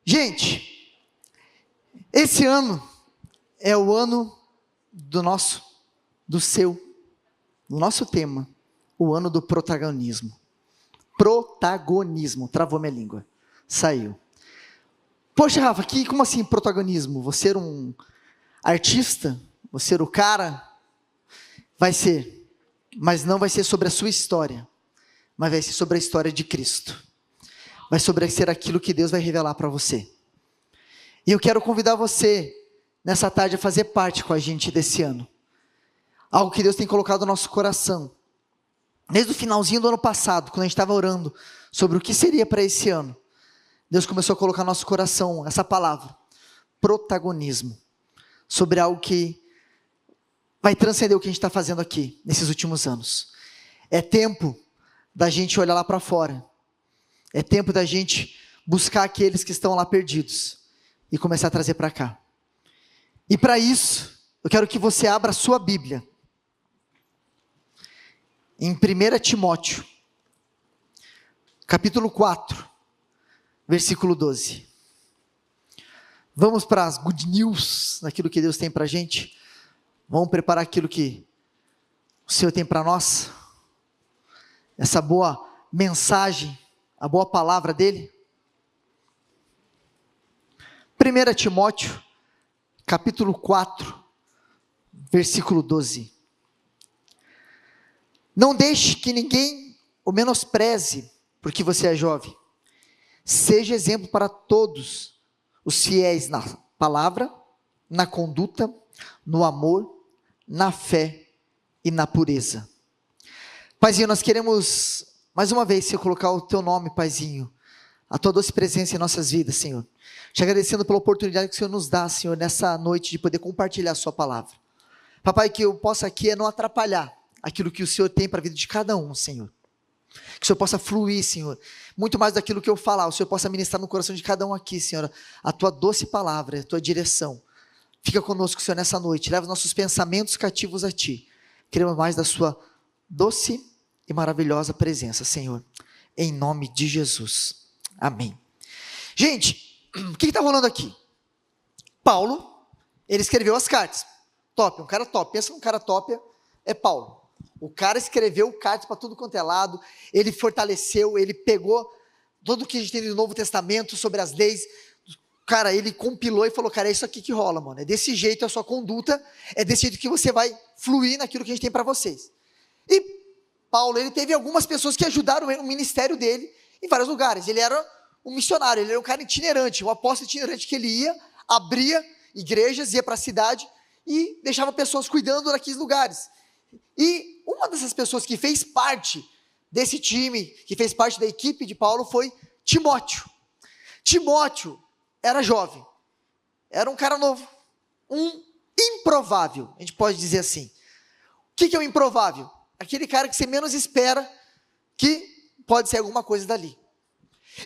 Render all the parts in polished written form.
Gente, esse ano é o ano do nosso tema, o ano do protagonismo. Protagonismo, travou minha língua, saiu. Poxa, Rafa, como assim protagonismo? Você ser um artista? Você ser o cara? Vai ser, mas não vai ser sobre a sua história, mas vai ser sobre a história de Cristo. Vai ser aquilo que Deus vai revelar para você. E eu quero convidar você, nessa tarde, a fazer parte com a gente desse ano. Algo que Deus tem colocado no nosso coração. Desde o finalzinho do ano passado, quando a gente estava orando sobre o que seria para esse ano, Deus começou a colocar no nosso coração essa palavra, protagonismo, sobre algo que vai transcender o que a gente está fazendo aqui, nesses últimos anos. É tempo da gente olhar lá para fora, é tempo da gente buscar aqueles que estão lá perdidos, e começar a trazer para cá. E para isso, eu quero que você abra a sua Bíblia, em 1 Timóteo, capítulo 4, versículo 12. Vamos para as good news, naquilo que Deus tem para a gente. Vamos preparar aquilo que o Senhor tem para nós. Essa boa mensagem, a boa palavra dEle. 1 Timóteo, capítulo 4, versículo 12. Não deixe que ninguém o menospreze, porque você é jovem. Seja exemplo para todos os fiéis na palavra, na conduta, no amor, na fé e na pureza. Paizinho, nós queremos, mais uma vez, Senhor, colocar o Teu nome, Paizinho, a Tua doce presença em nossas vidas, Senhor. Te agradecendo pela oportunidade que o Senhor nos dá, Senhor, nessa noite, de poder compartilhar a Sua palavra. Papai, que eu possa aqui não atrapalhar aquilo que o Senhor tem para a vida de cada um, Senhor. Que o Senhor possa fluir, Senhor, muito mais daquilo que eu falar, o Senhor possa ministrar no coração de cada um aqui, Senhor, a Tua doce palavra, a Tua direção. Fica conosco, Senhor, nessa noite, leva os nossos pensamentos cativos a Ti. Queremos mais da Sua doce e maravilhosa presença, Senhor, em nome de Jesus. Amém. Gente, o que está rolando aqui? Paulo, ele escreveu as cartas. Top, um cara top. Pensa num cara top, é Paulo. O cara escreveu cartas para tudo quanto é lado, ele fortaleceu, ele pegou tudo o que a gente tem no Novo Testamento sobre as leis, cara, ele compilou e falou, cara, é isso aqui que rola, mano, é desse jeito a sua conduta, é desse jeito que você vai fluir naquilo que a gente tem para vocês. E Paulo, ele teve algumas pessoas que ajudaram ele no ministério dele, em vários lugares. Ele era um missionário, ele era um cara itinerante, um apóstolo itinerante, que ele ia, abria igrejas, ia para a cidade e deixava pessoas cuidando daqueles lugares. E uma dessas pessoas que fez parte desse time, que fez parte da equipe de Paulo, foi Timóteo. Timóteo era jovem, era um cara novo, um improvável, a gente pode dizer assim. O que é o improvável? Aquele cara que você menos espera que pode ser alguma coisa dali.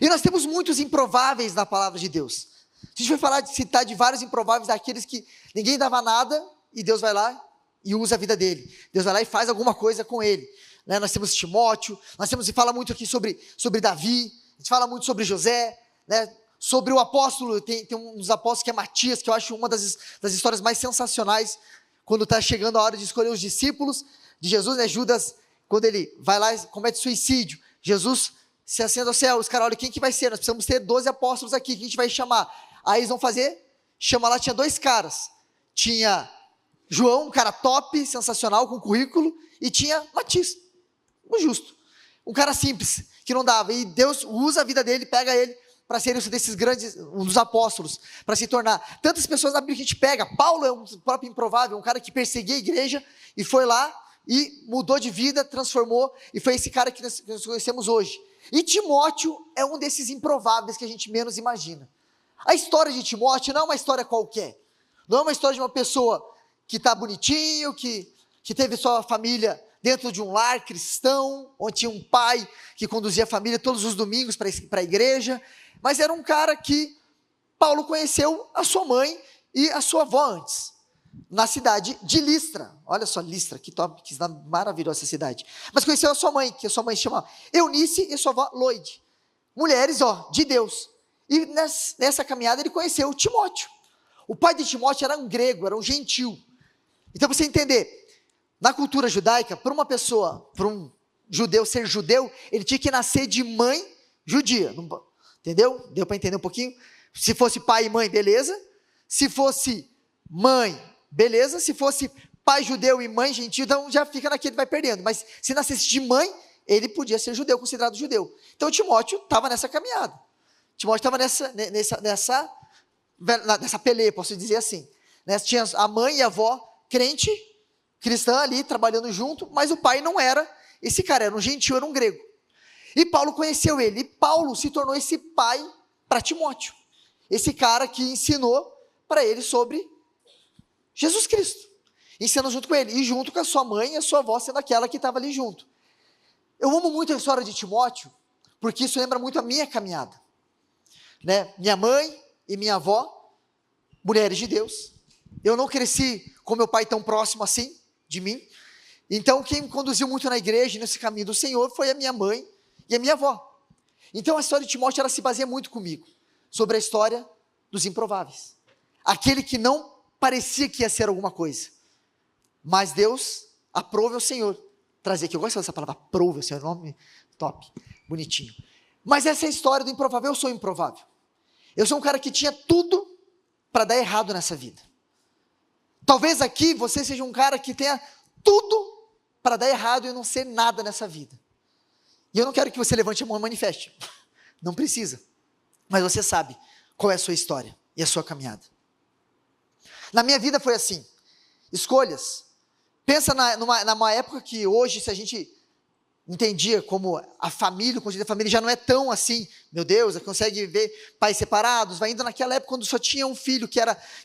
E nós temos muitos improváveis na palavra de Deus. A gente vai citar de vários improváveis, daqueles que ninguém dava nada e Deus vai lá e usa a vida dele. Deus vai lá e faz alguma coisa com ele. Nós temos Timóteo, e fala muito aqui sobre Davi, a gente fala muito sobre José, sobre o apóstolo, tem um dos apóstolos que é Matias, que eu acho uma das histórias mais sensacionais, quando está chegando a hora de escolher os discípulos de Jesus, Judas, quando ele vai lá e comete suicídio, Jesus se acende ao céu, os caras, olha, quem que vai ser? Nós precisamos ter 12 apóstolos aqui, quem a gente vai chamar? Aí eles vão chama lá, tinha 2 caras, tinha João, um cara top, sensacional, com currículo, e tinha Matias, um justo, um cara simples, que não dava, e Deus usa a vida dele, pega ele, para ser desses grandes, um dos apóstolos, para se tornar, tantas pessoas na Bíblia que a gente pega, Paulo é um próprio improvável, um cara que perseguia a igreja, e foi lá, e mudou de vida, transformou, e foi esse cara que nós conhecemos hoje. E Timóteo é um desses improváveis que a gente menos imagina. A história de Timóteo não é uma história qualquer, não é uma história de uma pessoa que está bonitinho, que teve sua família dentro de um lar cristão, onde tinha um pai que conduzia a família todos os domingos para a igreja, mas era um cara que Paulo conheceu a sua mãe e a sua avó antes, na cidade de Listra. Olha só, Listra, que top, que maravilhosa essa cidade. Mas conheceu a sua mãe, que a sua mãe se chama Eunice, e a sua avó Loide. Mulheres, de Deus. E nessa caminhada ele conheceu Timóteo. O pai de Timóteo era um grego, era um gentil. Então, para você entender, na cultura judaica, para um judeu ser judeu, ele tinha que nascer de mãe judia. Entendeu? Deu para entender um pouquinho? Se fosse pai e mãe, beleza. Se fosse mãe, beleza. Se fosse pai judeu e mãe gentil, então já fica naquele, vai perdendo. Mas se nascesse de mãe, ele podia ser judeu, considerado judeu. Então Timóteo estava nessa caminhada. Timóteo estava nessa peleia, posso dizer assim. Tinha a mãe e a avó crente, cristã ali, trabalhando junto, mas o pai não era esse cara, era um gentil, era um grego. E Paulo conheceu ele, e Paulo se tornou esse pai para Timóteo. Esse cara que ensinou para ele sobre Jesus Cristo. Ensinando junto com ele, e junto com a sua mãe e a sua avó, sendo aquela que estava ali junto. Eu amo muito a história de Timóteo, porque isso lembra muito a minha caminhada. Minha mãe e minha avó, mulheres de Deus. Eu não cresci com meu pai tão próximo assim, de mim. Então, quem me conduziu muito na igreja, nesse caminho do Senhor, foi a minha mãe e a minha avó. Então, a história de Timóteo, ela se baseia muito comigo, sobre a história dos improváveis. Aquele que não parecia que ia ser alguma coisa, mas Deus aprove ao Senhor trazer aqui. Eu gosto dessa palavra, aprove ao Senhor, nome top, bonitinho. Mas essa é a história do improvável. Eu sou improvável. Eu sou um cara que tinha tudo para dar errado nessa vida. Talvez aqui você seja um cara que tenha tudo para dar errado e não ser nada nessa vida. E eu não quero que você levante a mão e manifeste. Não precisa. Mas você sabe qual é a sua história e a sua caminhada. Na minha vida foi assim. Escolhas. Pensa numa época que hoje, se a gente entendia como a família, o conceito da família já não é tão assim, meu Deus, consegue ver pais separados, vai indo naquela época quando só tinha um filho, que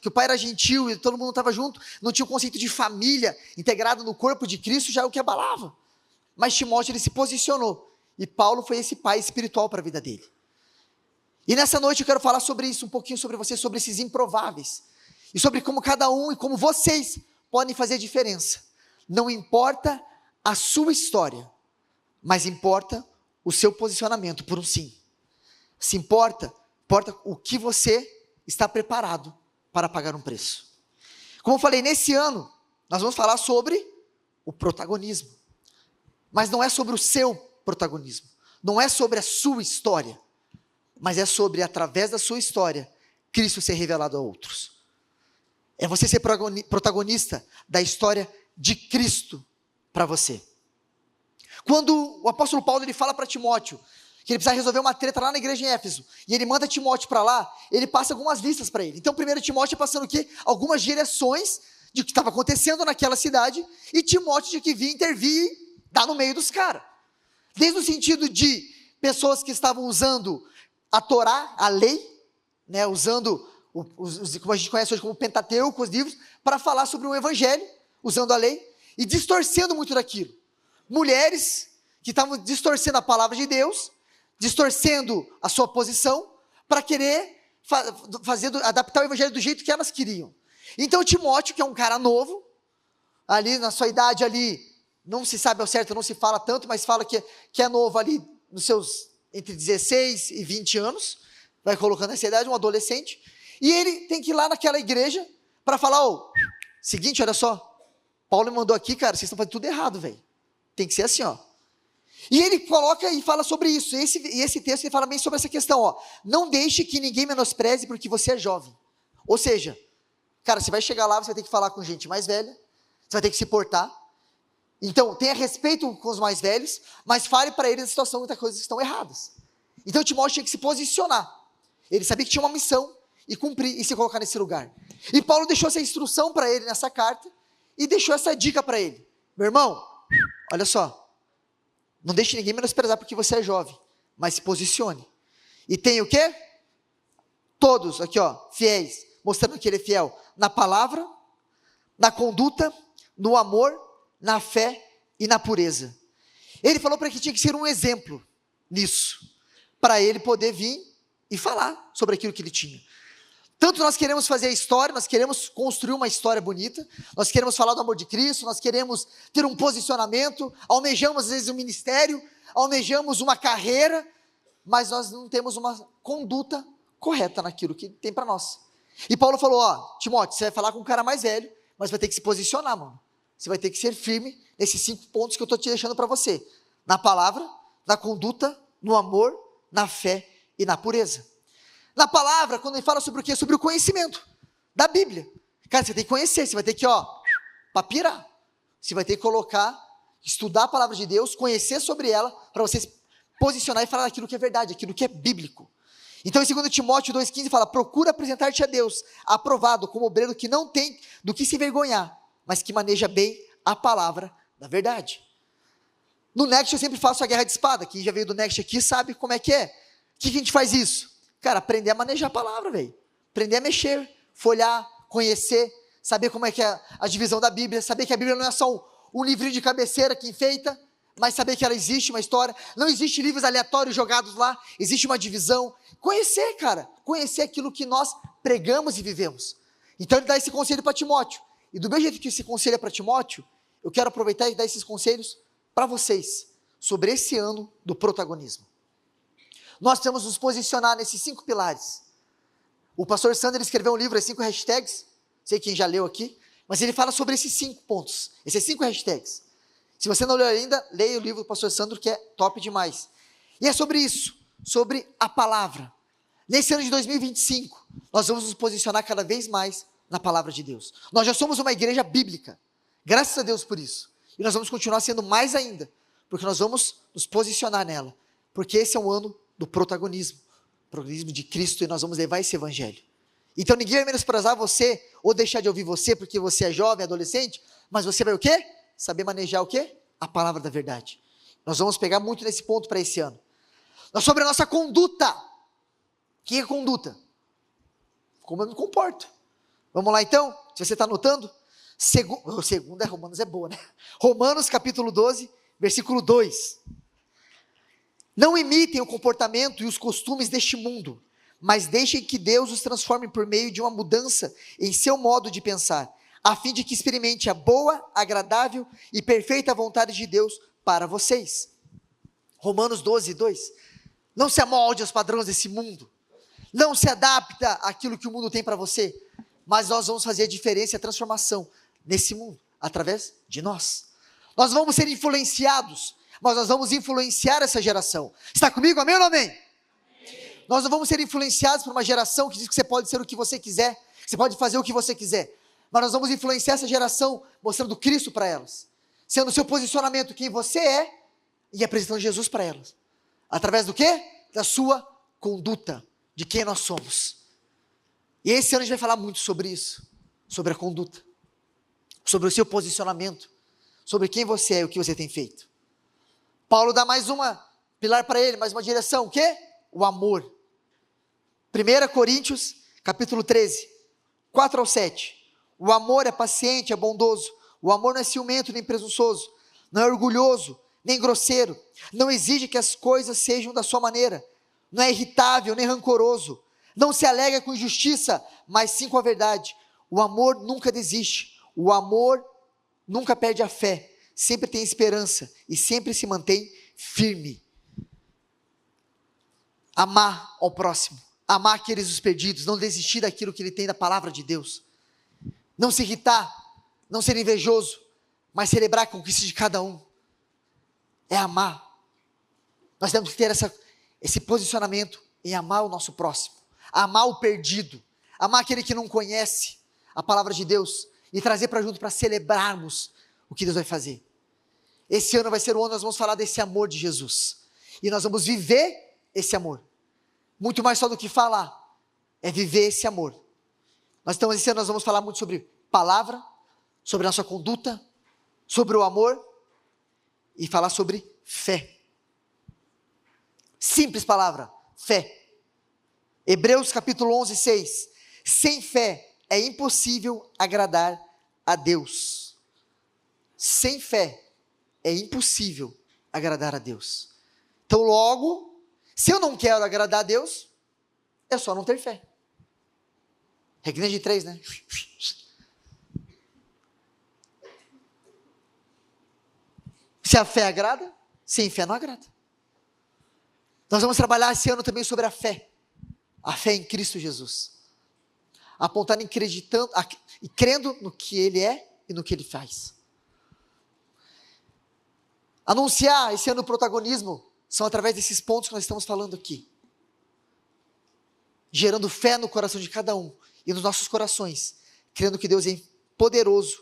o pai era gentil e todo mundo estava junto, não tinha o conceito de família integrado no corpo de Cristo, já é o que abalava. Mas Timóteo, ele se posicionou, e Paulo foi esse pai espiritual para a vida dele. E nessa noite eu quero falar sobre isso, um pouquinho sobre você, sobre esses improváveis, e sobre como cada um e como vocês podem fazer diferença. Não importa a sua história, mas importa o seu posicionamento por um sim. Se importa o que você está preparado para pagar um preço. Como eu falei, nesse ano, nós vamos falar sobre o protagonismo. Mas não é sobre o seu protagonismo. Não é sobre a sua história. Mas é sobre, através da sua história, Cristo ser revelado a outros. É você ser protagonista da história de Cristo para você. Quando o apóstolo Paulo ele fala para Timóteo que ele precisa resolver uma treta lá na igreja em Éfeso, e ele manda Timóteo para lá, ele passa algumas listas para ele. Então, primeiro Timóteo passando o quê? Algumas direções de o que estava acontecendo naquela cidade, e Timóteo tinha que vir intervir e dar no meio dos caras. Desde o sentido de pessoas que estavam usando a Torá, a lei, usando, como a gente conhece hoje como o Pentateuco, os livros, para falar sobre o evangelho, usando a lei, e distorcendo muito daquilo. Mulheres que estavam distorcendo a palavra de Deus, distorcendo a sua posição, para querer adaptar o evangelho do jeito que elas queriam. Então Timóteo, que é um cara novo, ali na sua idade ali, não se sabe ao certo, não se fala tanto, mas fala que é novo ali, nos seus entre 16 e 20 anos, vai colocando essa idade, um adolescente, e ele tem que ir lá naquela igreja, para falar, seguinte, olha só, Paulo me mandou aqui, cara, vocês estão fazendo tudo errado, velho. Tem que ser assim, ó. E ele coloca e fala sobre isso. E esse texto ele fala bem sobre essa questão, ó. Não deixe que ninguém menospreze porque você é jovem. Ou seja, cara, você vai chegar lá, você vai ter que falar com gente mais velha, você vai ter que se portar. Então, tenha respeito com os mais velhos, mas fale para eles a situação, muitas coisas estão erradas. Então, Timóteo tinha que se posicionar. Ele sabia que tinha uma missão e cumprir e se colocar nesse lugar. E Paulo deixou essa instrução para ele nessa carta e deixou essa dica para ele. Meu irmão, olha só, não deixe ninguém menosprezar porque você é jovem, mas se posicione. E tem o quê? Todos aqui, ó, fiéis, mostrando que ele é fiel na palavra, na conduta, no amor, na fé e na pureza. Ele falou para que tinha que ser um exemplo nisso, para ele poder vir e falar sobre aquilo que ele tinha. Tanto nós queremos fazer a história, nós queremos construir uma história bonita, nós queremos falar do amor de Cristo, nós queremos ter um posicionamento, almejamos às vezes um ministério, almejamos uma carreira, mas nós não temos uma conduta correta naquilo que tem para nós. E Paulo falou, Timóteo, você vai falar com um cara mais velho, mas vai ter que se posicionar, mano. Você vai ter que ser firme nesses 5 pontos que eu estou te deixando para você. Na palavra, na conduta, no amor, na fé e na pureza. Na palavra, quando ele fala sobre o quê? Sobre o conhecimento da Bíblia. Cara, você tem que conhecer, você vai ter que, papirar. Você vai ter que colocar, estudar a palavra de Deus, conhecer sobre ela, para você se posicionar e falar aquilo que é verdade, aquilo que é bíblico. Então, em 2 Timóteo 2,15 fala, procura apresentar-te a Deus, aprovado, como obreiro que não tem do que se envergonhar, mas que maneja bem a palavra da verdade. No Next eu sempre faço a guerra de espada, quem já veio do Next aqui sabe como é que é. O que a gente faz isso? Cara, aprender a manejar a palavra, velho. Aprender a mexer, folhar, conhecer, saber como é que é a divisão da Bíblia, saber que a Bíblia não é só um livrinho de cabeceira que enfeita, mas saber que ela existe, uma história. Não existe livros aleatórios jogados lá, existe uma divisão. Conhecer, cara, conhecer aquilo que nós pregamos e vivemos. Então ele dá esse conselho para Timóteo. E do mesmo jeito que esse conselho é para Timóteo, eu quero aproveitar e dar esses conselhos para vocês, sobre esse ano do protagonismo. Nós temos nos posicionar nesses 5 pilares. O pastor Sander escreveu um livro, as 5 hashtags, sei quem já leu aqui, mas ele fala sobre esses 5 pontos, esses 5 hashtags. Se você não leu ainda, leia o livro do pastor Sandro, que é top demais. E é sobre isso, sobre a palavra. Nesse ano de 2025, nós vamos nos posicionar cada vez mais na palavra de Deus. Nós já somos uma igreja bíblica, graças a Deus por isso. E nós vamos continuar sendo mais ainda, porque nós vamos nos posicionar nela. Porque esse é o ano do protagonismo de Cristo, e nós vamos levar esse evangelho. Então ninguém vai menosprezar você, ou deixar de ouvir você, porque você é jovem, adolescente, mas você vai o quê? Saber manejar o quê? A palavra da verdade. Nós vamos pegar muito nesse ponto para esse ano. Sobre a nossa conduta. O que é conduta? Como eu me comporto. Vamos lá então? Se você está anotando, segunda é Romanos, é boa, né? Romanos capítulo 12, versículo 2. Não imitem o comportamento e os costumes deste mundo, mas deixem que Deus os transforme por meio de uma mudança em seu modo de pensar, a fim de que experimente a boa, agradável e perfeita vontade de Deus para vocês. Romanos 12, 2. Não se amolde aos padrões desse mundo, não se adapta àquilo que o mundo tem para você, mas nós vamos fazer a diferença e a transformação nesse mundo, através de nós. Nós vamos ser influenciados, mas nós vamos influenciar essa geração. Está comigo, amém ou não amém? Amém. Nós não vamos ser influenciados por uma geração que diz que você pode ser o que você quiser, que você pode fazer o que você quiser, mas nós vamos influenciar essa geração, mostrando Cristo para elas, sendo o seu posicionamento quem você é, e apresentando Jesus para elas, através do quê? Da sua conduta, de quem nós somos. E esse ano a gente vai falar muito sobre isso, sobre a conduta, sobre o seu posicionamento, sobre quem você é e o que você tem feito. Paulo dá mais uma pilar para ele, mais uma direção, o quê? O amor. 1 Coríntios, capítulo 13, 4 ao 7. O amor é paciente, é bondoso. O amor não é ciumento nem presunçoso, não é orgulhoso, nem grosseiro, não exige que as coisas sejam da sua maneira, não é irritável, nem rancoroso, não se alega com injustiça, mas sim com a verdade. O amor nunca desiste, o amor nunca perde a fé, sempre tem esperança e sempre se mantém firme. Amar ao próximo, amar aqueles os perdidos, não desistir daquilo que ele tem da palavra de Deus, não se irritar, não ser invejoso, mas celebrar a conquista de cada um, é amar. Nós temos que ter esse posicionamento em amar o nosso próximo, amar o perdido, amar aquele que não conhece a palavra de Deus, e trazer para junto para celebrarmos o que Deus vai fazer. Esse ano vai ser o ano que nós vamos falar desse amor de Jesus, e nós vamos viver esse amor, muito mais só do que falar, é viver esse amor. Esse ano nós vamos falar muito sobre palavra, sobre a nossa conduta, sobre o amor, e falar sobre fé. Simples palavra, fé. Hebreus capítulo 11, 6. Sem fé é impossível agradar a Deus. Sem fé é impossível agradar a Deus. Então logo, se eu não quero agradar a Deus, é só não ter fé. Regra de 3, né? Se a fé agrada, sem fé não agrada. Nós vamos trabalhar esse ano também sobre a fé. A fé em Cristo Jesus. Apontar em acreditando e crendo no que Ele é e no que Ele faz. Anunciar esse ano o protagonismo são através desses pontos que nós estamos falando aqui. Gerando fé no coração de cada um e nos nossos corações, crendo que Deus é poderoso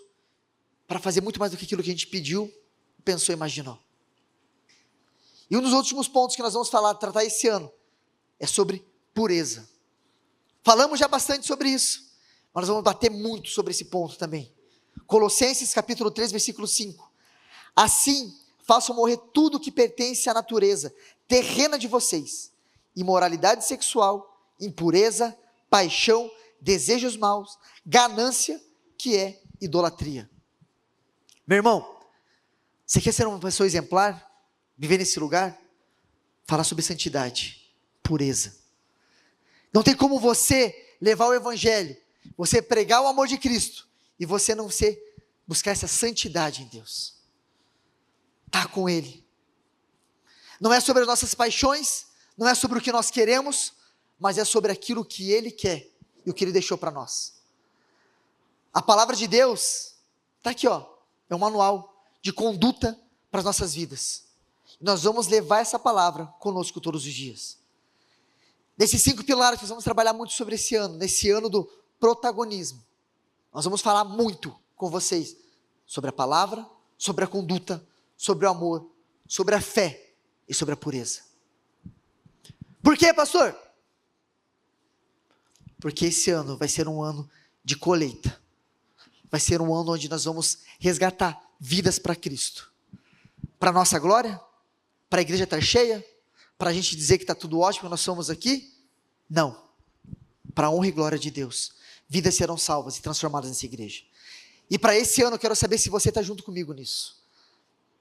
para fazer muito mais do que aquilo que a gente pediu, pensou e imaginou. E um dos últimos pontos que nós vamos tratar esse ano, é sobre pureza. Falamos já bastante sobre isso, mas nós vamos bater muito sobre esse ponto também. Colossenses capítulo 3, versículo 5. Assim, façam morrer tudo que pertence à natureza terrena de vocês: imoralidade sexual, impureza, paixão, desejos maus, ganância, que é idolatria. Meu irmão, você quer ser uma pessoa exemplar? Viver nesse lugar? Falar sobre santidade, pureza. Não tem como você levar o evangelho, você pregar o amor de Cristo, e você não buscar essa santidade em Deus. Estar com Ele. Não é sobre as nossas paixões, não é sobre o que nós queremos, mas é sobre aquilo que Ele quer e o que Ele deixou para nós. A palavra de Deus está aqui, ó, é um manual de conduta para as nossas vidas. Nós vamos levar essa palavra conosco todos os dias. Desses 5 pilares que nós vamos trabalhar muito sobre esse ano, nesse ano do protagonismo, nós vamos falar muito com vocês sobre a palavra, sobre a conduta, sobre o amor, sobre a fé e sobre a pureza. Por quê, pastor? Porque esse ano vai ser um ano de colheita. Vai ser um ano onde nós vamos resgatar vidas para Cristo. Para a nossa glória? Para a igreja estar cheia? Para a gente dizer que está tudo ótimo, nós somos aqui? Não. Para a honra e glória de Deus. Vidas serão salvas e transformadas nessa igreja. E para esse ano eu quero saber se você está junto comigo nisso.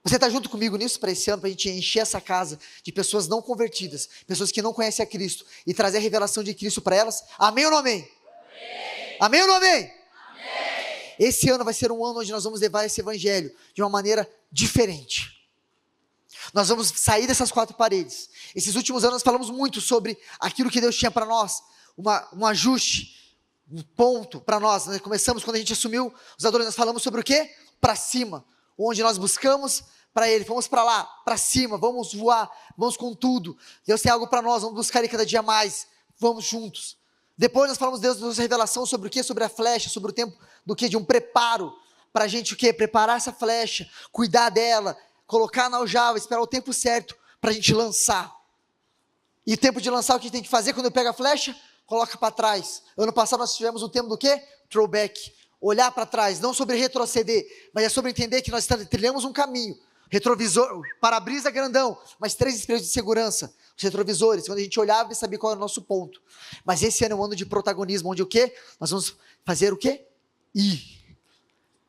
Você está junto comigo nisso para esse ano, para a gente encher essa casa de pessoas não convertidas, pessoas que não conhecem a Cristo, e trazer a revelação de Cristo para elas? Amém ou não amém? Amém. Amém ou não amém? Amém. Esse ano vai ser um ano onde nós vamos levar esse evangelho de uma maneira diferente. Nós vamos sair dessas 4 paredes. Esses últimos anos nós falamos muito sobre aquilo que Deus tinha para nós, um ajuste, um ponto para nós. Nós começamos quando a gente assumiu os adoradores, nós falamos sobre o quê? Para cima, onde nós buscamos para Ele, vamos para lá, para cima, vamos voar, vamos com tudo. Deus tem algo para nós, vamos buscar Ele cada dia mais, vamos juntos. Depois nós falamos, Deus nos revelação sobre o quê? Sobre a flecha, sobre o tempo do quê? De um preparo, para a gente o quê? Preparar essa flecha, cuidar dela, colocar na aljava, esperar o tempo certo para a gente lançar. E o tempo de lançar, o que a gente tem que fazer quando eu pego a flecha? Coloca para trás. Ano passado nós tivemos um tempo do quê? Throwback. Olhar para trás, não sobre retroceder, mas é sobre entender que nós trilhamos um caminho. Retrovisor, para-brisa grandão, mas 3 espelhos de segurança. Os retrovisores, quando a gente olhava e sabia qual era o nosso ponto. Mas esse ano é um ano de protagonismo, onde o quê? Nós vamos fazer o quê?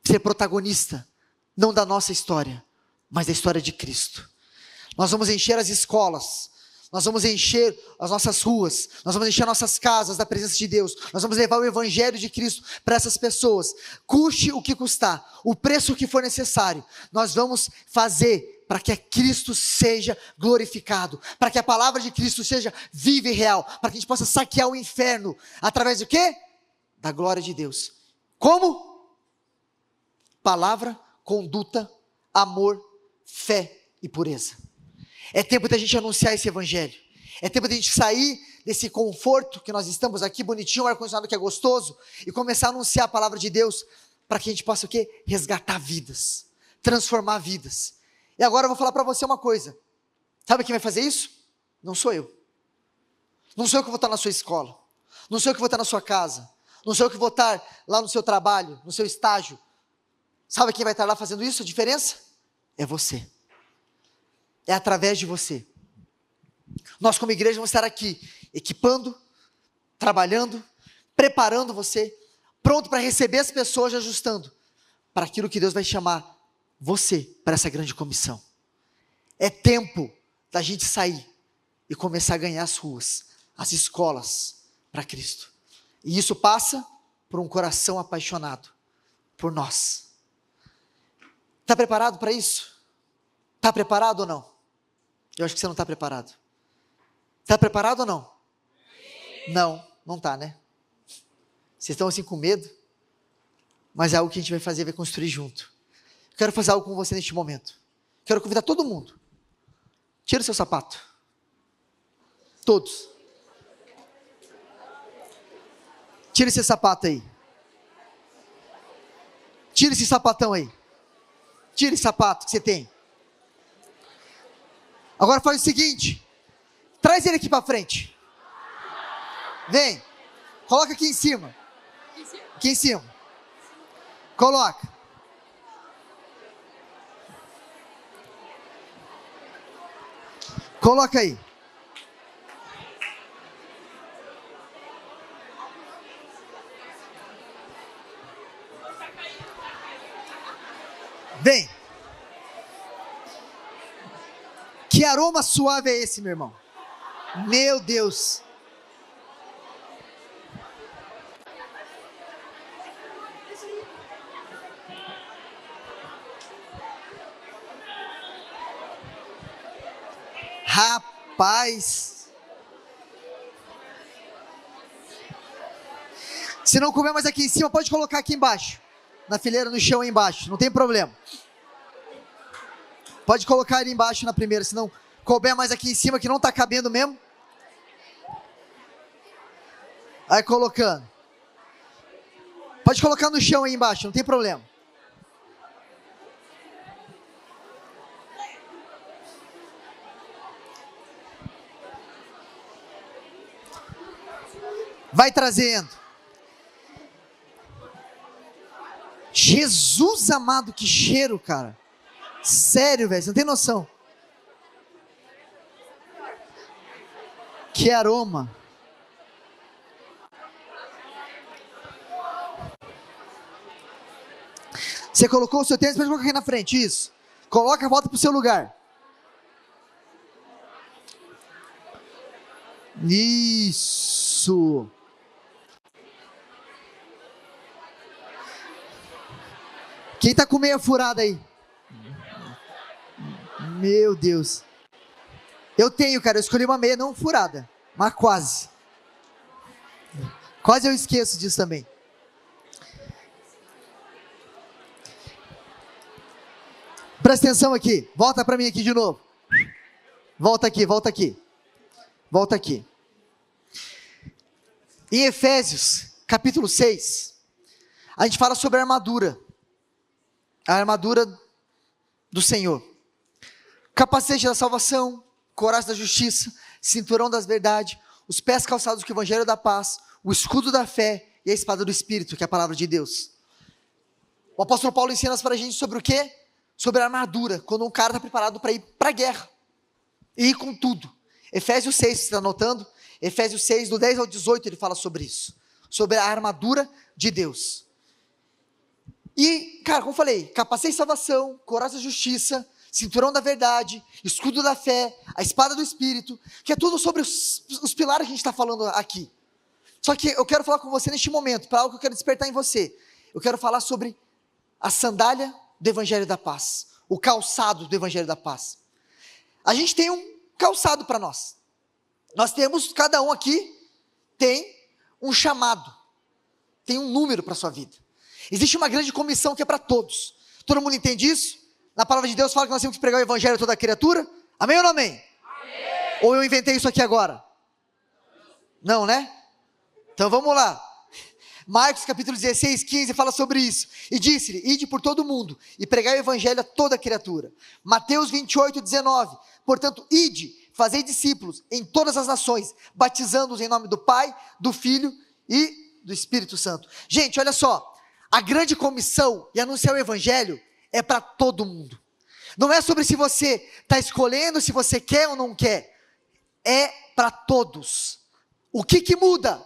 Ser protagonista, não da nossa história, mas da história de Cristo. Nós vamos encher as escolas, nós vamos encher as nossas ruas, nós vamos encher nossas casas da presença de Deus, nós vamos levar o evangelho de Cristo para essas pessoas, custe o que custar, o preço que for necessário, nós vamos fazer para que Cristo seja glorificado, para que a palavra de Cristo seja viva e real, para que a gente possa saquear o inferno, através do quê? Da glória de Deus. Como? Palavra, conduta, amor, fé e pureza. É tempo da gente anunciar esse evangelho. É tempo da gente sair desse conforto que nós estamos aqui, bonitinho, ar-condicionado que é gostoso, e começar a anunciar a palavra de Deus, para que a gente possa o quê? Resgatar vidas, transformar vidas. E agora eu vou falar para você uma coisa. Sabe quem vai fazer isso? Não sou eu. Não sou eu que vou estar na sua escola. Não sou eu que vou estar na sua casa. Não sou eu que vou estar lá no seu trabalho, no seu estágio. Sabe quem vai estar lá fazendo isso? A diferença? É você. É através de você. Nós como igreja vamos estar aqui, equipando, trabalhando, preparando você, pronto para receber as pessoas e ajustando, para aquilo que Deus vai chamar você, para essa grande comissão. É tempo da gente sair e começar a ganhar as ruas, as escolas, para Cristo. E isso passa por um coração apaixonado por nós. Está preparado para isso? Está preparado ou não? Eu acho que você não está preparado. Está preparado ou não? Não, não tá, né? Vocês estão assim com medo? Mas é algo que a gente vai fazer, vai construir junto. Eu quero fazer algo com você neste momento. Quero convidar todo mundo. Tira o seu sapato. Todos. Tira esse sapato aí. Tira esse sapatão aí. Tira esse sapato que você tem. Agora faz o seguinte. Traz ele aqui para frente. Vem. Coloca aqui em cima. Aqui em cima. Coloca. Coloca aí. Vem. Que aroma suave é esse, meu irmão? Meu Deus. Rapaz. Se não comer mais aqui em cima, pode colocar aqui embaixo. Na fileira, no chão aí embaixo, não tem problema. Pode colocar ali embaixo na primeira, se não couber mais aqui em cima, que não está cabendo mesmo. Aí colocando. Pode colocar no chão aí embaixo, não tem problema. Vai trazendo. Jesus amado, que cheiro, cara. Sério, velho, você não tem noção. Que aroma. Você colocou o seu tênis, pode colocar aqui na frente, isso. Coloca, volta pro seu lugar. Isso. Quem tá com meia furada aí? Meu Deus. Eu tenho, cara, eu escolhi uma meia não furada, mas quase. Quase eu esqueço disso também. Presta atenção aqui, volta pra mim aqui de novo. Volta aqui, volta aqui. Volta aqui. Em Efésios, capítulo 6, a gente fala sobre a armadura do Senhor. Capacete da salvação, couraça da justiça, cinturão das verdades, os pés calçados com o evangelho da paz, o escudo da fé e a espada do Espírito, que é a palavra de Deus. O apóstolo Paulo ensina para a gente sobre o quê? Sobre a armadura, quando um cara está preparado para ir para a guerra, e ir com tudo. Efésios 6, você está anotando? Efésios 6, do 10 ao 18, ele fala sobre isso, sobre a armadura de Deus. E, cara, como eu falei, capacete de salvação, couraça da justiça, cinturão da verdade, escudo da fé, a espada do Espírito, que é tudo sobre os pilares que a gente está falando aqui. Só que eu quero falar com você neste momento, para algo que eu quero despertar em você. Eu quero falar sobre a sandália do Evangelho da Paz, o calçado do Evangelho da Paz. A gente tem um calçado para nós. Nós temos, cada um aqui tem um chamado, tem um número para a sua vida. Existe uma grande comissão que é para todos. Todo mundo entende isso? Na palavra de Deus fala que nós temos que pregar o evangelho a toda criatura. Amém ou não amém? Amém. Ou eu inventei isso aqui agora? Não, né? Então vamos lá. Marcos capítulo 16, 15 fala sobre isso. E disse-lhe, ide por todo mundo e pregai o evangelho a toda criatura. Mateus 28, 19. Portanto, ide, fazei discípulos em todas as nações, batizando-os em nome do Pai, do Filho e do Espírito Santo. Gente, olha só. A grande comissão e anunciar o evangelho é para todo mundo. Não é sobre se você está escolhendo, se você quer ou não quer. É para todos. O que muda?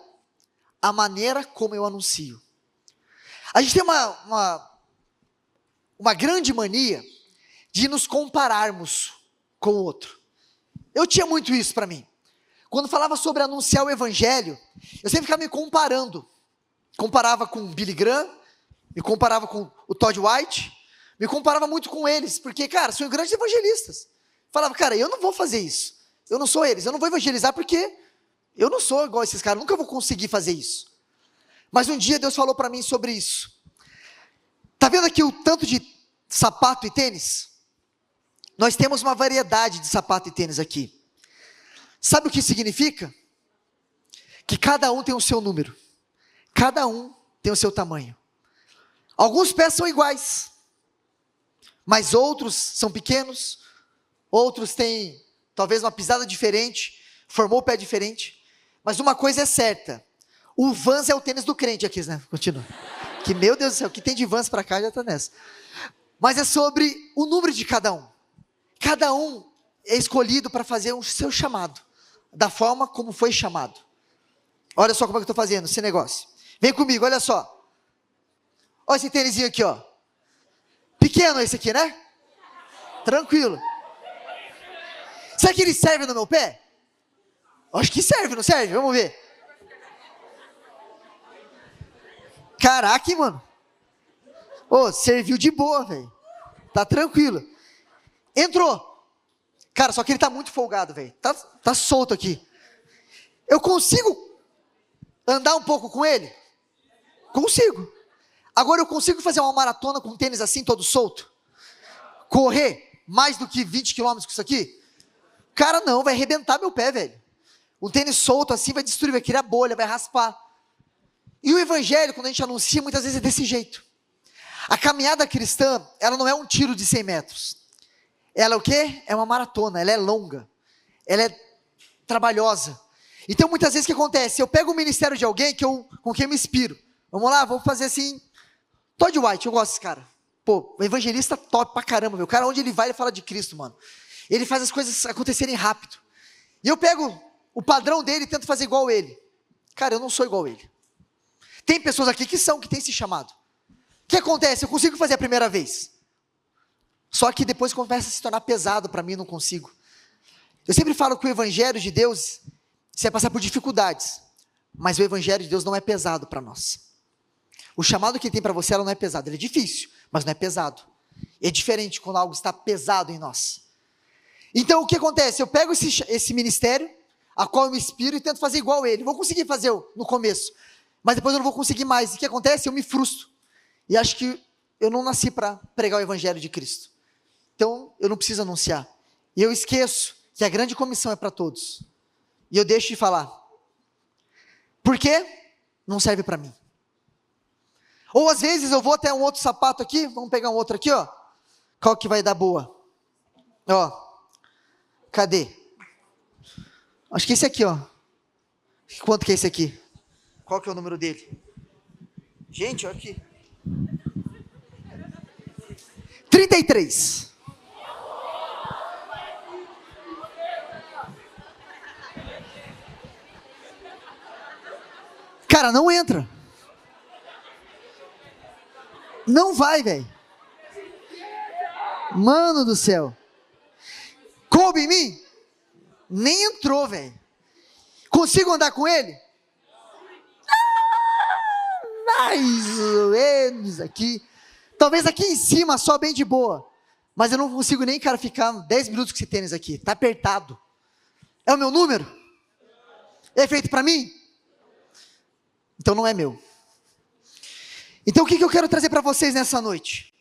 A maneira como eu anuncio. A gente tem uma grande mania de nos compararmos com o outro. Eu tinha muito isso para mim. Quando falava sobre anunciar o evangelho, eu sempre ficava me comparando. Comparava com Billy Graham, me comparava com o Todd White, me comparava muito com eles, porque, cara, são grandes evangelistas. Falava, cara, eu não vou fazer isso, eu não sou eles, eu não vou evangelizar porque Eu não sou igual esses caras, nunca vou conseguir fazer isso. Mas um dia Deus falou para mim sobre isso. Tá vendo aqui o tanto de sapato e tênis? Nós temos uma variedade de sapato e tênis aqui. Sabe o que significa? Que cada um tem o seu número. Cada um tem o seu tamanho. Alguns pés são iguais, mas outros são pequenos, outros têm talvez uma pisada diferente, formou o pé diferente. Mas uma coisa é certa, o Vans é o tênis do crente aqui, né? Continua. Que meu Deus do céu, o que tem de Vans para cá já está nessa. Mas é sobre o número de cada um. Cada um é escolhido para fazer o seu chamado, da forma como foi chamado. Olha só como é que eu estou fazendo esse negócio. Vem comigo, olha só. Olha esse tênisinho aqui, ó. Pequeno esse aqui, né? Tranquilo. Será que ele serve no meu pé? Acho que serve, não serve? Vamos ver. Caraca, mano. Ô, serviu de boa, velho. Tá tranquilo. Entrou. Cara, só que ele tá muito folgado, velho. Tá solto aqui. Eu consigo andar um pouco com ele? Consigo. Agora eu consigo fazer uma maratona com um tênis assim, todo solto? Correr mais do que 20 quilômetros com isso aqui? Cara, não, vai arrebentar meu pé, velho. Um tênis solto assim vai destruir, vai criar bolha, vai raspar. E o evangelho, quando a gente anuncia, muitas vezes é desse jeito. A caminhada cristã, ela não é um tiro de 100 metros. Ela é o quê? É uma maratona, ela é longa. Ela é trabalhosa. Então, muitas vezes o que acontece? Eu pego o ministério de alguém com quem eu me inspiro. Vamos lá, vamos fazer assim. Todd White, eu gosto desse cara. Pô, o evangelista top pra caramba, meu. O cara, onde ele vai, ele fala de Cristo, mano. Ele faz as coisas acontecerem rápido. E eu pego o padrão dele e tento fazer igual ele. Cara, eu não sou igual ele. Tem pessoas aqui que têm esse chamado. O que acontece? Eu consigo fazer a primeira vez. Só que depois começa a se tornar pesado para mim, não consigo. Eu sempre falo que o evangelho de Deus, você vai passar por dificuldades. Mas o evangelho de Deus não é pesado para nós. O chamado que ele tem para você, ela não é pesado. Ele é difícil, mas não é pesado. É diferente quando algo está pesado em nós. Então, o que acontece? Eu pego esse ministério, a qual eu me inspiro e tento fazer igual ele. Vou conseguir fazer no começo, mas depois eu não vou conseguir mais. E o que acontece? Eu me frustro. E acho que eu não nasci para pregar o evangelho de Cristo. Então, eu não preciso anunciar. E eu esqueço que a grande comissão é para todos. E eu deixo de falar. Por quê? Não serve para mim. Ou às vezes eu vou até um outro sapato aqui, vamos pegar um outro aqui, ó. Qual que vai dar boa? Ó. Cadê? Acho que esse aqui, ó. Quanto que é esse aqui? Qual que é o número dele? Gente, olha aqui. 33. Cara, não entra. Não vai, velho. Mano do céu. Coube em mim? Nem entrou, velho. Consigo andar com ele? Mais ou menos aqui. Talvez aqui em cima, só bem de boa. Mas eu não consigo nem, cara, ficar 10 minutos com esse tênis aqui. Tá apertado. É o meu número? É feito para mim? Então não é meu. Então o que eu quero trazer para vocês nessa noite?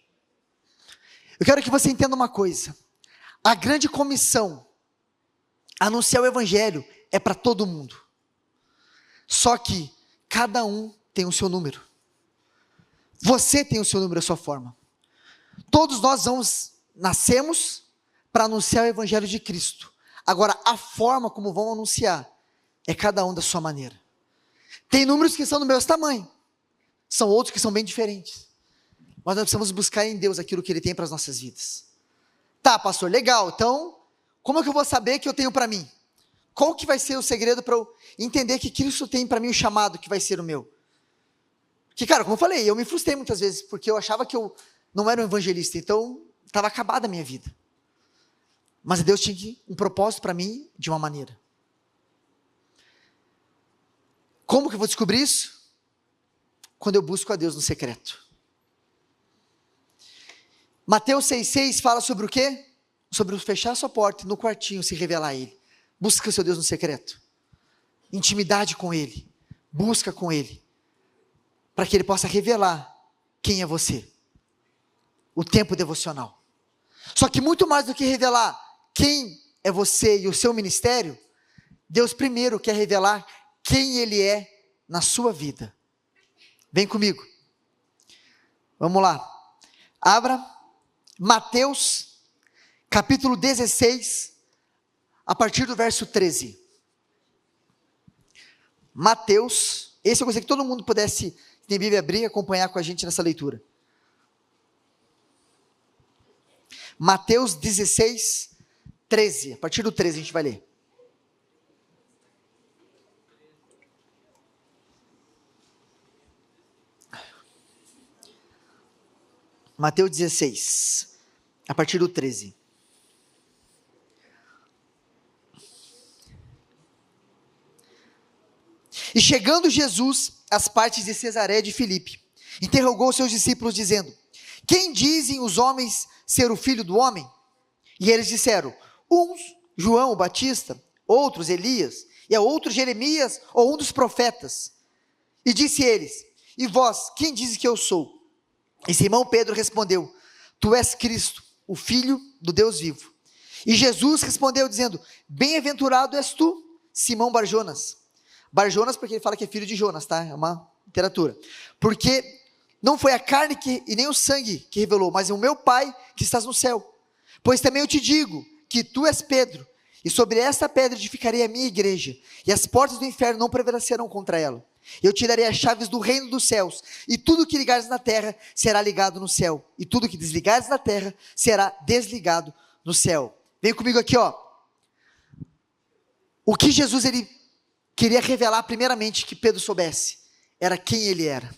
Eu quero que você entenda uma coisa. A grande comissão, anunciar o evangelho, é para todo mundo. Só que cada um tem o seu número. Você tem o seu número, a sua forma. Todos nós nascemos para anunciar o evangelho de Cristo. Agora, a forma como vão anunciar é cada um da sua maneira. Tem números que são do meu tamanho. São outros que são bem diferentes. Mas nós precisamos buscar em Deus aquilo que Ele tem para as nossas vidas. Tá, pastor, legal. Então, como é que eu vou saber que eu tenho para mim? Qual que vai ser o segredo para eu entender que Cristo tem para mim o chamado que vai ser o meu? Que, cara, como eu falei, eu me frustrei muitas vezes, porque eu achava que eu não era um evangelista, então estava acabada a minha vida. Mas Deus tinha um propósito para mim de uma maneira. Como que eu vou descobrir isso? Quando eu busco a Deus no secreto. Mateus 6,6 fala sobre o quê? Sobre fechar a sua porta e no quartinho se revelar a Ele. Busca o seu Deus no secreto. intimidade com Ele, busca com Ele, para que Ele possa revelar quem é você. O tempo devocional. Só que muito mais do que revelar quem é você e o seu ministério, Deus primeiro quer revelar quem Ele é na sua vida. Vem comigo. Vamos lá. Abra Mateus, capítulo 16, a partir do verso 13. Mateus, esse eu gostaria que todo mundo pudesse, se tem Bíblia, abrir e acompanhar com a gente nessa leitura. Mateus 16, 13. A partir do 13 a gente vai ler. Mateus 16, a partir do 13. E chegando Jesus às partes de Cesareia de Filipe, interrogou seus discípulos dizendo: quem dizem os homens ser o filho do homem? E eles disseram: uns João o Batista, outros Elias, e a outros Jeremias ou um dos profetas. E disse eles: e vós, quem dizes que eu sou? E Simão Pedro respondeu: tu és Cristo, o Filho do Deus vivo. E Jesus respondeu dizendo: bem-aventurado és tu, Simão Barjonas. Barjonas porque ele fala que é filho de Jonas, tá? É uma literatura. Porque não foi a carne e nem o sangue que revelou, mas o meu Pai que estás no céu. Pois também eu te digo que tu és Pedro, e sobre esta pedra edificarei a minha igreja, e as portas do inferno não prevalecerão contra ela. Eu te darei as chaves do reino dos céus, e tudo que ligares na terra será ligado no céu, e tudo que desligares na terra será desligado no céu. Vem comigo aqui, ó. O que Jesus ele queria revelar primeiramente que Pedro soubesse, era quem ele era.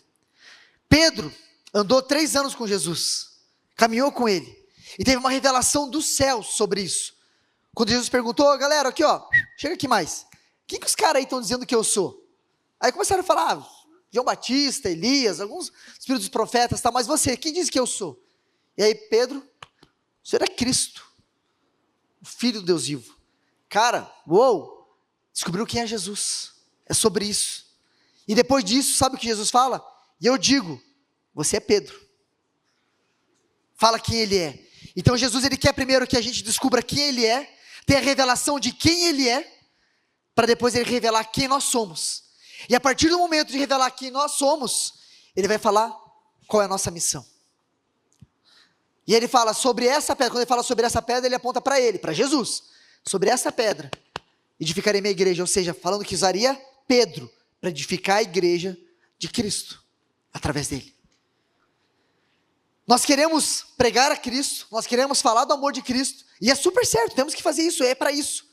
Pedro andou 3 anos com Jesus, caminhou com ele, e teve uma revelação dos céus sobre isso. Quando Jesus perguntou: galera, aqui ó, chega aqui mais, quem que os caras aí estão dizendo que eu sou? Aí começaram a falar: João Batista, Elias, alguns espíritos dos profetas, tá, mas você, quem diz que eu sou? E aí Pedro: o Senhor é Cristo, o Filho do Deus vivo. Cara, uou, descobriu quem é Jesus, é sobre isso. E depois disso, sabe o que Jesus fala? E eu digo: você é Pedro. Fala quem ele é. Então Jesus ele quer primeiro que a gente descubra quem ele é, tenha a revelação de quem ele é, para depois ele revelar quem nós somos. E a partir do momento de revelar quem nós somos, ele vai falar qual é a nossa missão. E ele fala sobre essa pedra. Quando ele fala sobre essa pedra, ele aponta para ele, para Jesus. Sobre essa pedra edificarei minha igreja, ou seja, falando que usaria Pedro para edificar a igreja de Cristo, através dele. Nós queremos pregar a Cristo, nós queremos falar do amor de Cristo, e é super certo, temos que fazer isso, é para isso.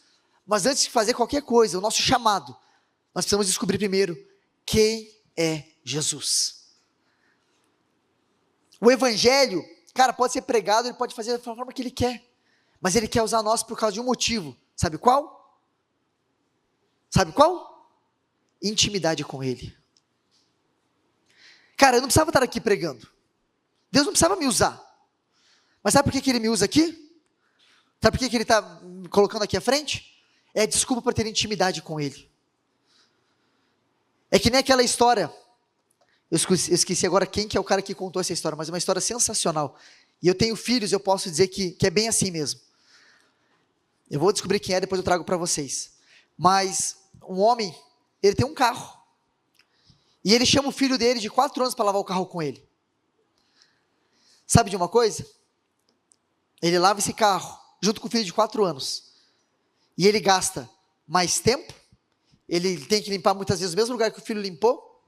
Mas antes de fazer qualquer coisa, o nosso chamado, nós precisamos descobrir primeiro quem é Jesus. O evangelho, cara, pode ser pregado, ele pode fazer da forma que ele quer, mas ele quer usar nós por causa de um motivo. Sabe qual? Sabe qual? Intimidade com ele. Cara, eu não precisava estar aqui pregando. Deus não precisava me usar. Mas sabe por que ele me usa aqui? Sabe por que ele está me colocando aqui à frente? É desculpa para ter intimidade com ele. É que nem aquela história. Eu esqueci agora quem que é o cara que contou essa história, mas é uma história sensacional. E eu tenho filhos, eu posso dizer que é bem assim mesmo. Eu vou descobrir quem é, depois eu trago para vocês. Mas um homem, ele tem um carro. E ele chama o filho dele de 4 anos para lavar o carro com ele. Sabe de uma coisa? Ele lava esse carro, junto com o filho de 4 anos. E ele gasta mais tempo. Ele tem que limpar muitas vezes o mesmo lugar que o filho limpou.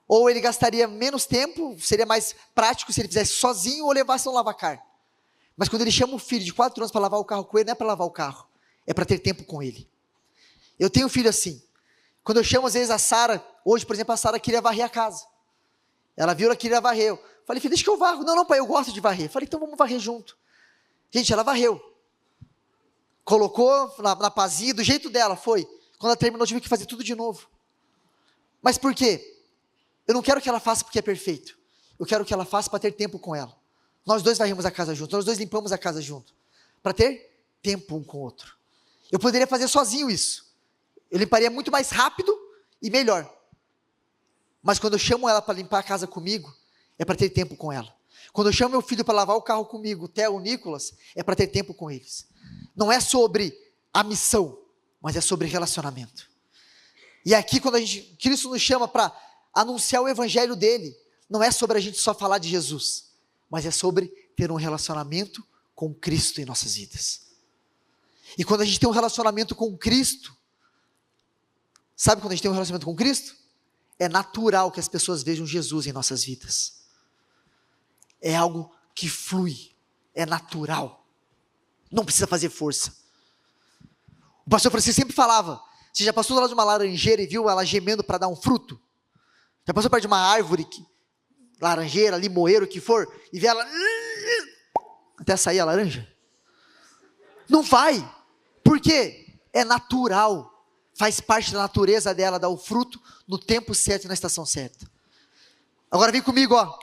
Ou ele gastaria menos tempo, seria mais prático se ele fizesse sozinho ou levasse um lavacar. Mas quando ele chama o filho de 4 anos para lavar o carro com ele, não é para lavar o carro, é para ter tempo com ele. Eu tenho um filho assim. Quando eu chamo às vezes a Sara, hoje por exemplo a Sara queria varrer a casa. Ela viu, ela queria varrer. Eu falei: filho, deixa que eu varro. Não, pai, eu gosto de varrer. Falei: então vamos varrer junto. Gente, ela varreu. Colocou na pazinha, do jeito dela, foi. Quando ela terminou, tive que fazer tudo de novo. Mas por quê? Eu não quero que ela faça porque é perfeito. Eu quero que ela faça para ter tempo com ela. Nós dois varremos a casa junto, nós dois limpamos a casa junto. Para ter tempo um com o outro. Eu poderia fazer sozinho isso. Eu limparia muito mais rápido e melhor. Mas quando eu chamo ela para limpar a casa comigo, é para ter tempo com ela. Quando eu chamo meu filho para lavar o carro comigo, o Theo, o Nicolas, é para ter tempo com eles. Não é sobre a missão, mas é sobre relacionamento. E aqui quando Cristo nos chama para anunciar o evangelho dele, não é sobre a gente só falar de Jesus, mas é sobre ter um relacionamento com Cristo em nossas vidas. E quando a gente tem um relacionamento com Cristo, sabe quando a gente tem um relacionamento com Cristo? É natural que as pessoas vejam Jesus em nossas vidas. É algo que flui, é natural. Não precisa fazer força. O pastor Francisco sempre falava, você já passou do lado de uma laranjeira e viu ela gemendo para dar um fruto? Já passou perto de uma árvore, laranjeira, limoeiro, o que for, e vê ela até sair a laranja? Não vai. Por quê? É natural. Faz parte da natureza dela dar o fruto no tempo certo e na estação certa. Agora vem comigo, ó.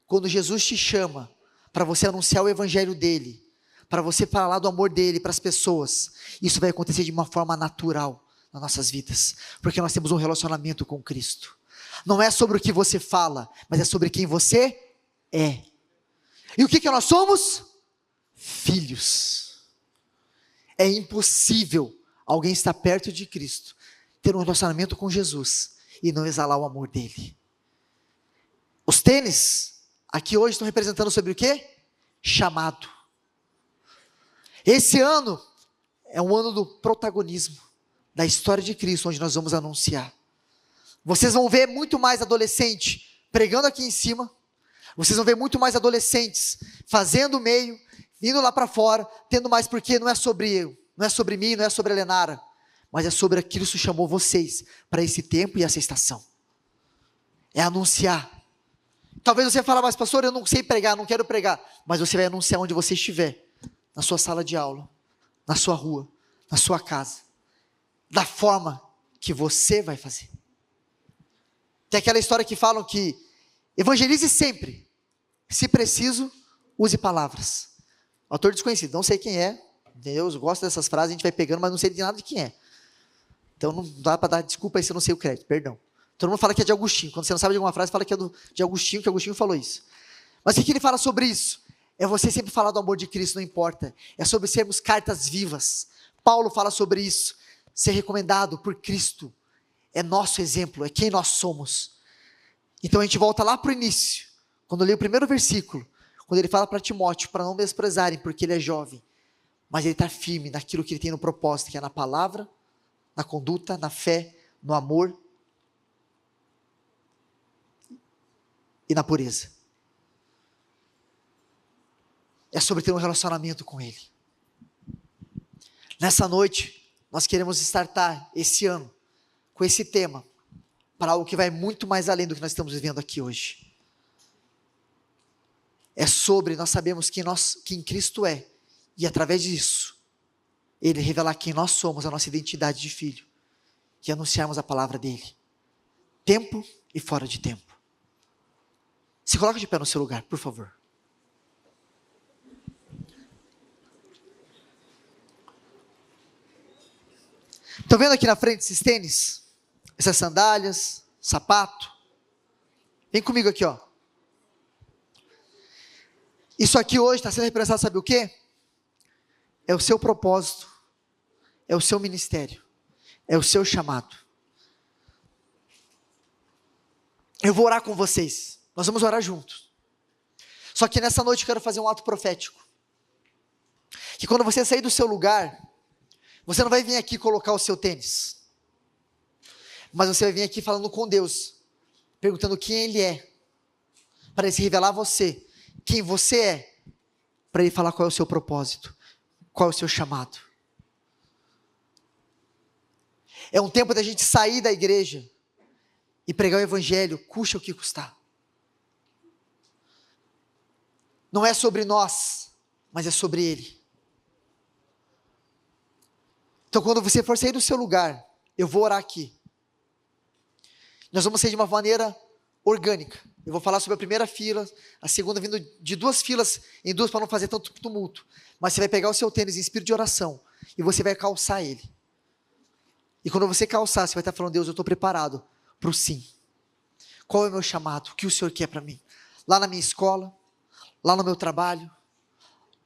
Quando Jesus te chama para você anunciar o evangelho dele, para você falar do amor dele para as pessoas, isso vai acontecer de uma forma natural nas nossas vidas, porque nós temos um relacionamento com Cristo. Não é sobre o que você fala, mas é sobre quem você é. E o que nós somos? Filhos. É impossível alguém estar perto de Cristo, ter um relacionamento com Jesus e não exalar o amor dele. Os tênis aqui hoje estão representando sobre o quê? Chamado. Esse ano é um ano do protagonismo da história de Cristo, onde nós vamos anunciar. Vocês vão ver muito mais adolescente pregando aqui em cima. Vocês vão ver muito mais adolescentes fazendo o meio, indo lá para fora, tendo mais, porque não é sobre eu, não é sobre mim, não é sobre a Lenara, mas é sobre aquilo que Cristo chamou vocês para esse tempo e essa estação. É anunciar. Talvez você fale, mas pastor, eu não sei pregar, não quero pregar, mas você vai anunciar onde você estiver, na sua sala de aula, na sua rua, na sua casa, da forma que você vai fazer. Tem aquela história que falam que evangelize sempre, se preciso, use palavras. Autor desconhecido, não sei quem é, Deus gosta dessas frases, a gente vai pegando, mas não sei de nada de quem é. Então não dá para dar desculpa aí se eu não sei o crédito, perdão. Todo mundo fala que é de Agostinho, quando você não sabe de alguma frase, fala que é de Agostinho, que Agostinho falou isso. Mas o que ele fala sobre isso? É você sempre falar do amor de Cristo, não importa. É sobre sermos cartas vivas. Paulo fala sobre isso. Ser recomendado por Cristo é nosso exemplo, é quem nós somos. Então a gente volta lá para o início, quando eu li o primeiro versículo, quando ele fala para Timóteo, para não desprezarem, porque ele é jovem, mas ele está firme naquilo que ele tem no propósito, que é na palavra, na conduta, na fé, no amor e na pureza. É sobre ter um relacionamento com ele. Nessa noite, nós queremos startar esse ano com esse tema, para algo que vai muito mais além do que nós estamos vivendo aqui hoje. É sobre nós sabemos quem Cristo é, e através disso, Ele revelar quem nós somos, a nossa identidade de filho, e anunciarmos a palavra dEle, tempo e fora de tempo. Se coloca de pé no seu lugar, por favor. Estão vendo aqui na frente esses tênis? Essas sandálias, sapato? Vem comigo aqui, ó. Isso aqui hoje está sendo representado, sabe o quê? É o seu propósito, é o seu ministério, é o seu chamado. Eu vou orar com vocês, nós vamos orar juntos. Só que nessa noite eu quero fazer um ato profético. Que quando você sair do seu lugar, você não vai vir aqui colocar o seu tênis, mas você vai vir aqui falando com Deus, perguntando quem Ele é, para Ele se revelar a você, quem você é, para Ele falar qual é o seu propósito, qual é o seu chamado. É um tempo da gente sair da igreja e pregar o evangelho, custe o que custar. Não é sobre nós, mas é sobre Ele. Então quando você for sair do seu lugar, eu vou orar aqui. Nós vamos sair de uma maneira orgânica. Eu vou falar sobre a primeira fila, a segunda vindo de duas filas em duas para não fazer tanto tumulto. Mas você vai pegar o seu tênis em espírito de oração e você vai calçar ele. E quando você calçar, você vai estar falando: Deus, eu estou preparado para o sim. Qual é o meu chamado? O que o Senhor quer para mim? Lá na minha escola, lá no meu trabalho,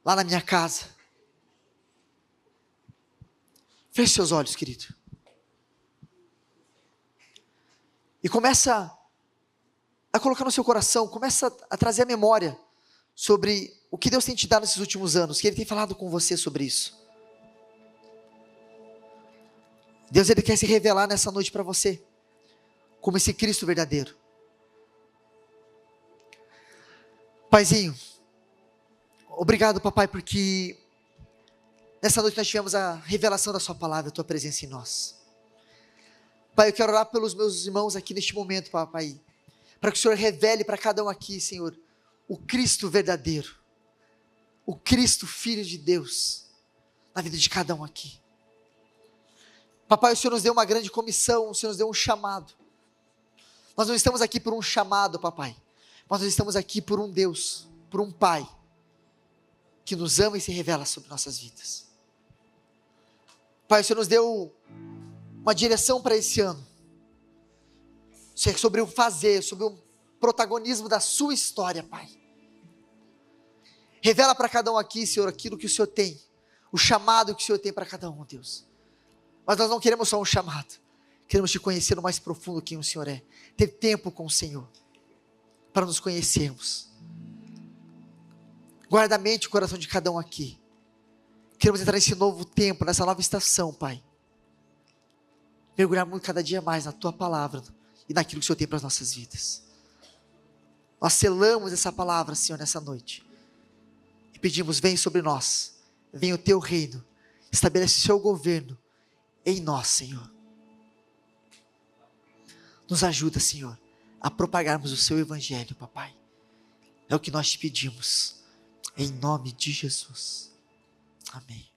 lá na minha casa. Feche seus olhos, querido. E começa a colocar no seu coração, começa a trazer a memória sobre o que Deus tem te dado nesses últimos anos, que Ele tem falado com você sobre isso. Deus, Ele quer se revelar nessa noite para você, como esse Cristo verdadeiro. Paizinho, obrigado, papai, porque nessa noite nós tivemos a revelação da sua palavra, a tua presença em nós. Pai, eu quero orar pelos meus irmãos aqui neste momento, papai, para que o Senhor revele para cada um aqui, Senhor, o Cristo verdadeiro, o Cristo Filho de Deus, na vida de cada um aqui. Papai, o Senhor nos deu uma grande comissão, o Senhor nos deu um chamado. Nós não estamos aqui por um chamado, papai, mas nós estamos aqui por um Deus, por um Pai, que nos ama e se revela sobre nossas vidas. Pai, o Senhor nos deu uma direção para esse ano, sobre o fazer, sobre o protagonismo da sua história, Pai. Revela para cada um aqui, Senhor, aquilo que o Senhor tem, o chamado que o Senhor tem para cada um, Deus. Mas nós não queremos só um chamado, queremos te conhecer no mais profundo quem o Senhor é, ter tempo com o Senhor, para nos conhecermos. Guarda a mente e o coração de cada um aqui. Queremos entrar nesse novo tempo, nessa nova estação, Pai. Mergulhar muito cada dia mais na Tua palavra e naquilo que o Senhor tem para as nossas vidas. Nós selamos essa palavra, Senhor, nessa noite. E pedimos: vem sobre nós, vem o Teu reino, estabelece o Seu governo em nós, Senhor. Nos ajuda, Senhor, a propagarmos o Seu Evangelho, papai. É o que nós te pedimos, em nome de Jesus. Amém.